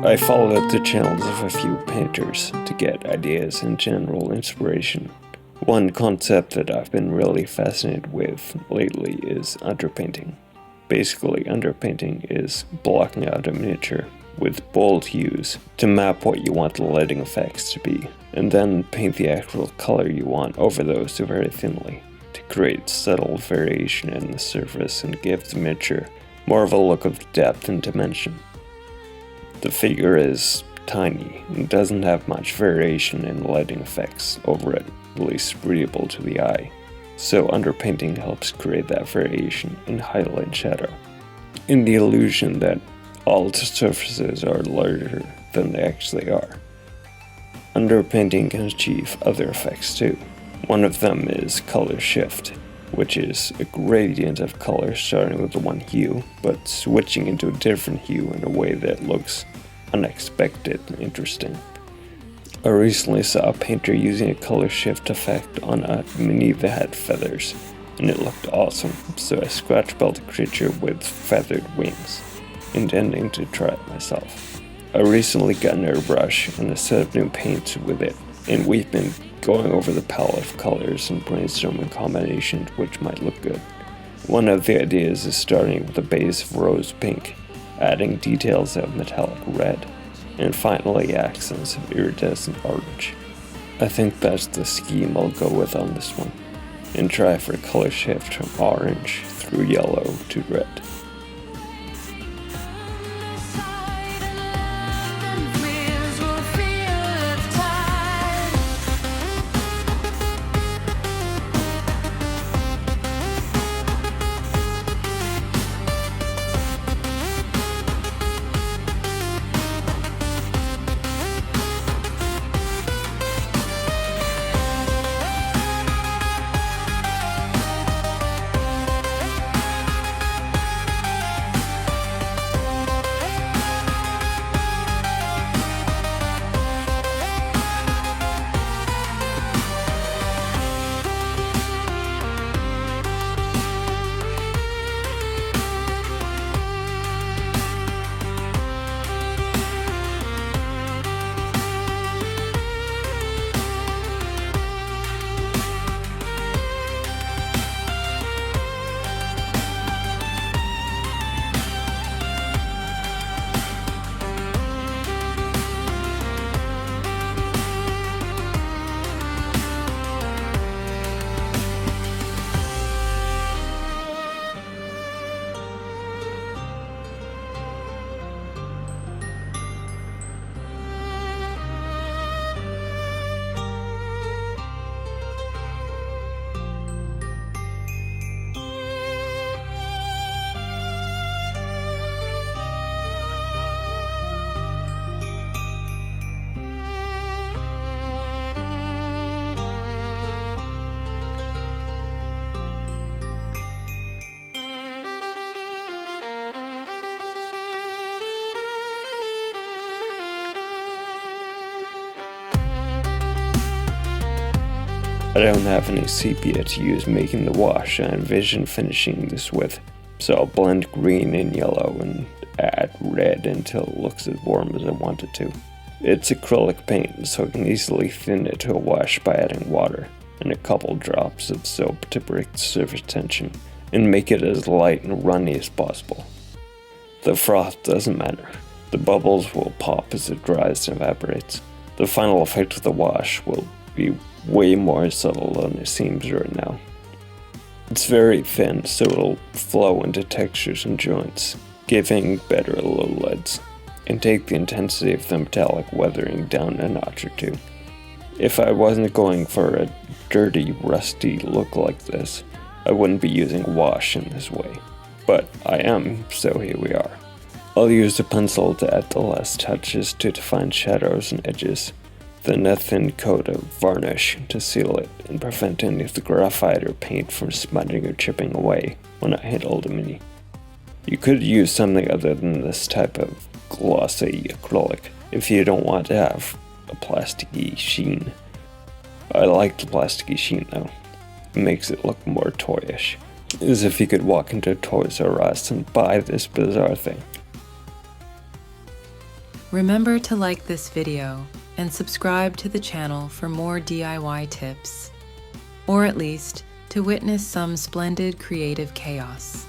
I followed the channels of a few painters to get ideas and general inspiration. One concept that I've been really fascinated with lately is underpainting. Basically, underpainting is blocking out a miniature with bold hues to map what you want the lighting effects to be, and then paint the actual color you want over those very thinly to create subtle variation in the surface and give the miniature more of a look of depth and dimension. The figure is tiny and doesn't have much variation in lighting effects over it, at least readable to the eye, so underpainting helps create that variation in highlight and shadow, in the illusion that all the surfaces are larger than they actually are. Underpainting can achieve other effects too. One of them is color shift, which is a gradient of color starting with one hue, but switching into a different hue in a way that looks unexpected and interesting. I recently saw a painter using a color shift effect on a mini that had feathers, and it looked awesome, so I scratch built a creature with feathered wings, intending to try it myself. I recently got an airbrush and a set of new paints with it, and we've been going over the palette of colors and brainstorming combinations which might look good. One of the ideas is starting with a base of rose pink, adding details of metallic red, and finally accents of iridescent orange. I think that's the scheme I'll go with on this one, and try for a color shift from orange through yellow to red. I don't have any sepia to use making the wash I envision finishing this with, so I'll blend green and yellow and add red until it looks as warm as I want it to. It's acrylic paint, so I can easily thin it to a wash by adding water and a couple drops of soap to break the surface tension and make it as light and runny as possible. The froth doesn't matter. The bubbles will pop as it dries and evaporates. The final effect of the wash will be way more subtle than it seems right now. It's very thin, so it'll flow into textures and joints, giving better lowlights, and take the intensity of the metallic weathering down a notch or two. If I wasn't going for a dirty, rusty look like this, I wouldn't be using wash in this way. But I am, so here we are. I'll use a pencil to add the last touches to define shadows and edges, then a thin coat of varnish to seal it and prevent any of the graphite or paint from smudging or chipping away when I handle the mini. You could use something other than this type of glossy acrylic if you don't want to have a plasticky sheen. I like the plasticky sheen though. It makes it look more toyish, as if you could walk into Toys R Us and buy this bizarre thing. Remember to like this video and subscribe to the channel for more DIY tips, or at least to witness some splendid creative chaos.